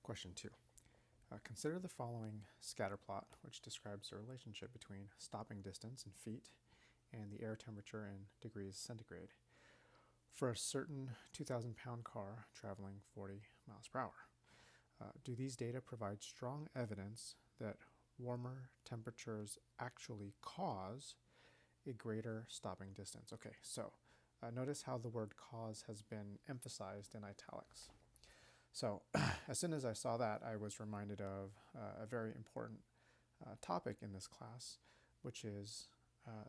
Question 2. Consider the following scatter plot, which describes the relationship between stopping distance in feet and the air temperature in degrees centigrade for a certain 2,000-pound car traveling 40 miles per hour. Do these data provide strong evidence that warmer temperatures actually cause a greater stopping distance? Okay, so notice how the word cause has been emphasized in italics. So as soon as I saw that, I was reminded of a very important topic in this class, which is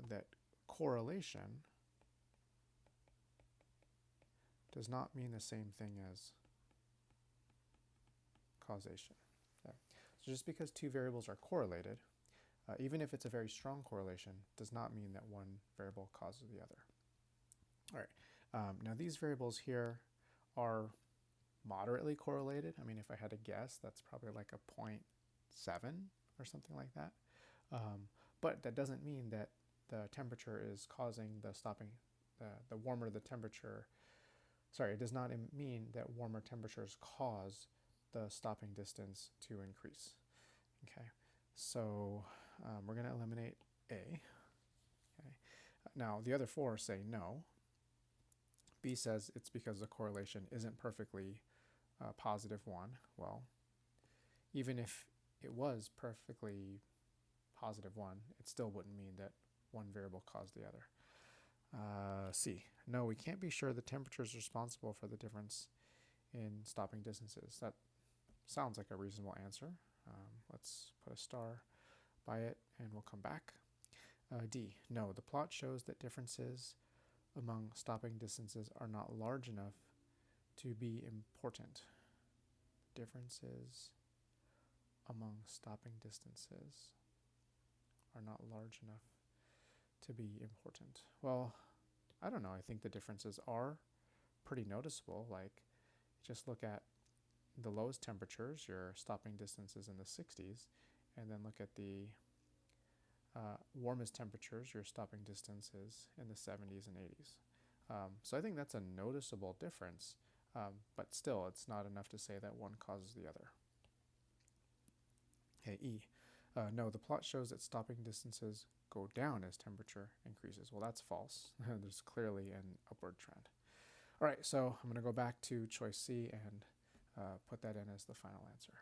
that correlation does not mean the same thing as causation. Okay. So just because two variables are correlated, even if it's a very strong correlation, does not mean that one variable causes the other. All right. Now these variables here are moderately correlated. I mean, if I had to guess, that's probably like a 0.7 or something like that. But that doesn't mean that the temperature is causing the stopping, the warmer the temperature, sorry, it does not mean that warmer temperatures cause the stopping distance to increase. Okay, so we're going to eliminate A. Okay. Now, the other four say no. B says it's because the correlation isn't perfectly +1. Well, even if it was perfectly +1, it still wouldn't mean that one variable caused the other. C, no, we can't be sure the temperature is responsible for the difference in stopping distances. That sounds like a reasonable answer. Let's put a star by it and we'll come back. D, no, the plot shows that differences among stopping distances are not large enough to be important. Differences among stopping distances are not large enough to be important. Well, I don't know. I think the differences are pretty noticeable. Like, just look at the lowest temperatures, your stopping distances in the 60s, and then look at the warmest temperatures, your stopping distances in the 70s and 80s. So I think that's a noticeable difference, but still it's not enough to say that one causes the other. Okay, E. No, the plot shows that stopping distances go down as temperature increases. Well, that's false. There's clearly an upward trend. All right, so I'm going to go back to choice C and put that in as the final answer.